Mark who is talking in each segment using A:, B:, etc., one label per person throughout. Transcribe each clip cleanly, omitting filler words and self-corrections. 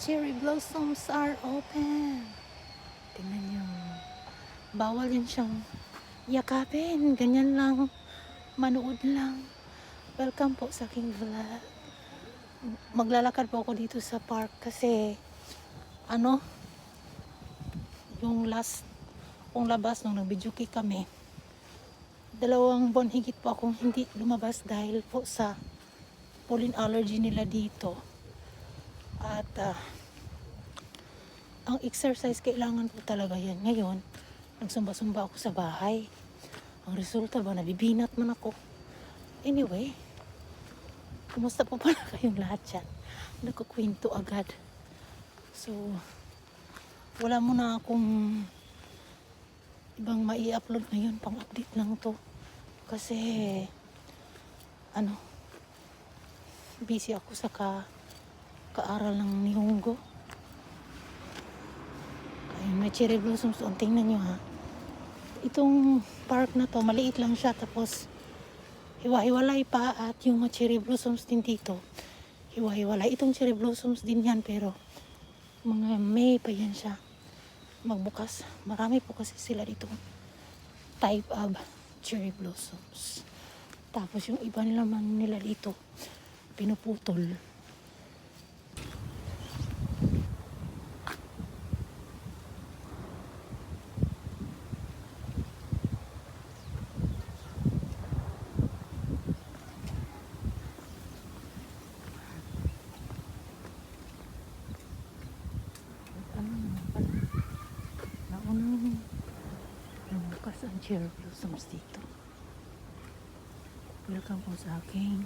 A: Cherry blossoms are open. Tingnan nyo. Bawal yan siyang yakapin. Ganyan lang. Manood lang. Welcome po sa aking vlog. Maglalakad po ako dito sa park kasi yung last kung labas nung nag-videoke kami, 2 buwan higit po akong hindi lumabas dahil po sa pollen allergy nila dito. At ang exercise kailangan po talaga yan. Ngayon nagsumba-sumba ako sa bahay. Ang resulta ba, nabibinat man ako. Anyway, kumusta po pala kayong lahat dyan? Nagkukwento agad. So wala muna akong ibang mai-upload ngayon, pang update lang to kasi busy ako sa kaaral ng Nihongo. Ay, may cherry blossoms doon. Tingnan nyo ha, itong park na to maliit lang siya, tapos hiwa-hiwalay pa, at yung mga cherry blossoms din dito hiwa-hiwalay. Itong cherry blossoms din yan, pero mga May pa yan siya magbukas. Marami po kasi sila dito type of cherry blossoms. Tapos yung iba naman nila dito pinuputol. Naunang bukas ang cherry blossoms dito. Welcome po sa aking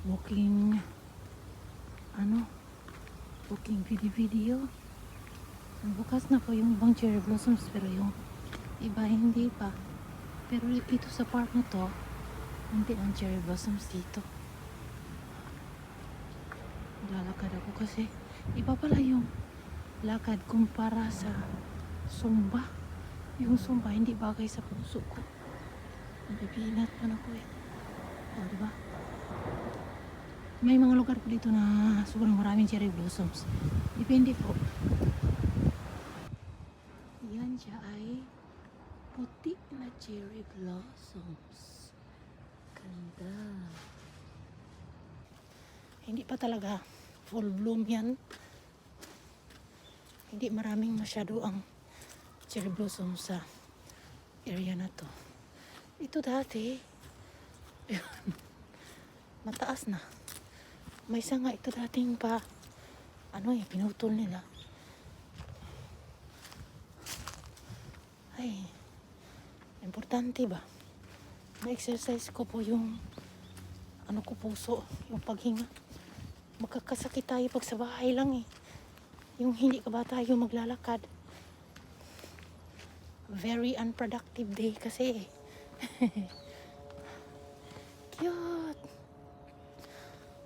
A: walking video. Bukas na po yung ibang cherry blossoms, pero yung iba hindi pa. Pero ito sa park na to, hindi ang cherry blossoms dito. Lalakad ako kasi iba pala yung lakad kumpara sa Zumba. Yung Zumba hindi bagay sa puso ko. Nabibinat man ako eh. O, diba? May mga lugar po dito na sobrang maraming cherry blossoms. Depende po. Yan siya ay puti na cherry blossoms. Ganda. Hindi pa talaga full bloom yan. Hindi maraming masyado ang cherry blossoms sa area na to. Ito dati mataas na. May sanga ito dating pa pinutol nila. Ay, importante ba na exercise ko po yung puso, yung paghinga. Magkakasakit tayo pag sa bahay lang eh. Yung hindi ka ba tayo maglalakad. Very unproductive day kasi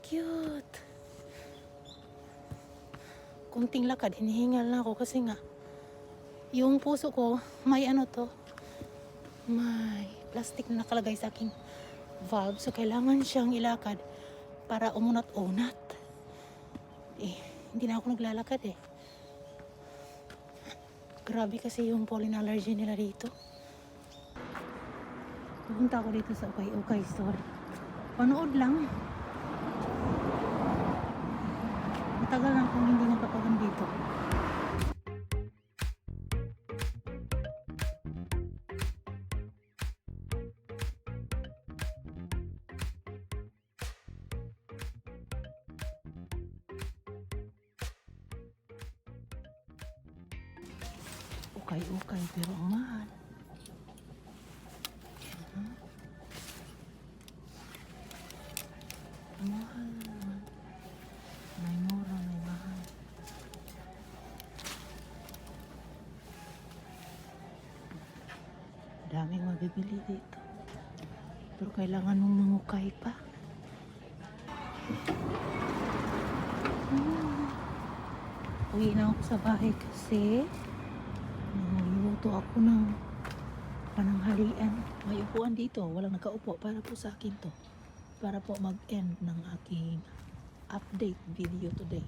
A: cute. Kunting lakad, hinihingal na ako kasi nga yung puso ko may may plastic na nakalagay sa aking valve, so kailangan siyang ilakad para umunat-unat. Hindi na ako naglalakad eh. Grabe kasi yung pollen allergy nila dito. Pupunta ako dito sa ukay-ukay store. Panood lang. Matagal lang kung hindi nakapagan dito. Ukay-ukay pero ang mahal. Mahal naman. May mura, may mahal. Daming mabibili dito. Pero kailangan mong mangukay pa. Uwi na ako sa bahay kasi nagluluto ako ng pananghalian. May upuan dito, walang nakaupo. Para po sa akin to. Para po mag-end ng aking update video today.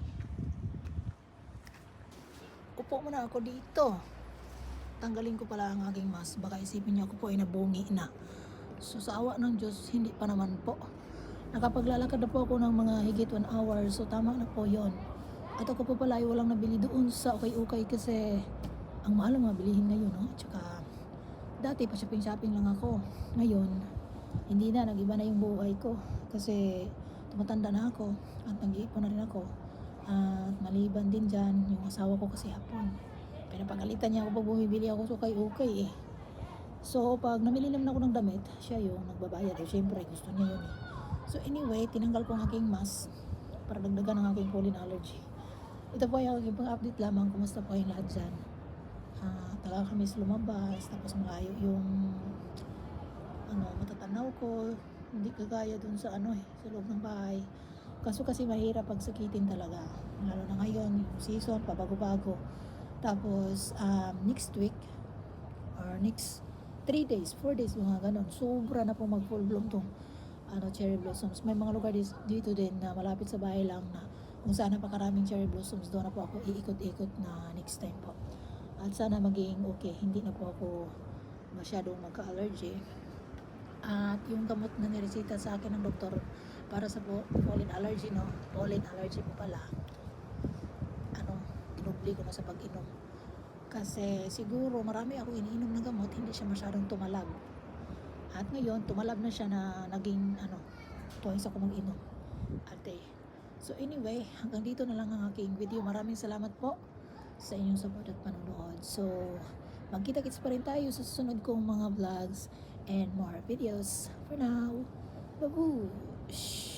A: Upo muna ako dito. Tanggalin ko pala ang aking mask. Baka isipin niyo ako po ay nabungi na. So sa awa ng Diyos, hindi pa naman po. Nakapaglalakad na po ako ng mga higit 1 hour. So tama na po yon. At ako po pala ay walang nabili doon sa ukay-ukay kasi ang mahal ang mga bilihin ngayon. No? At saka dati pa shopping-shopping lang ako. Ngayon, hindi na. Nag-iba na yung buhay ko. Kasi tumatanda na ako. At nag-iipon na rin ako. At maliban din dyan, yung asawa ko kasi hapon. Pinapagalitan niya ako pag bumibili ako sa ukay-ukay eh. So, pag namili naman ako ng damit, siya yung nagbabayad. Eh, syempre, gusto niya yun eh. So, anyway, tinanggal ko ang aking mask para dagdagan ang aking pollen allergy. Ito po ay aking pang-update lamang. Kumusta po yung lahat dyan? Talaga kami lumabas. Tapos malayo yung matatanaw ko. Hindi kagaya dun sa sa loob ng bahay. Kaso kasi mahirap pagsakitin talaga. Lalo na ngayon, yung season, pabago-bago. Tapos, next week, or next 3 days, 4 days, mga ganon. Sobra na po mag full bloom tong cherry blossoms. May mga lugar dito din na malapit sa bahay lang na kung saan napakaraming cherry blossoms. Doon na po ako iikot-ikot na next time po. At sana maging okay. Hindi na po ako masyadong magka-allergy. At yung gamot na niresita sa akin ng doktor para sa pollen allergy, no? Pollen allergy po pala. Tinubli ko na sa pag-inom. Kasi siguro marami ako iniinom na gamot, hindi siya masyadong tumalab. At ngayon, tumalab na siya na naging twice ako mag-inom a day. So anyway, hanggang dito na lang ang aking video. Maraming salamat po sa inyong support at panonood. So, magkita-kits pa rin tayo sa susunod kong mga vlogs and more videos. For now, babush!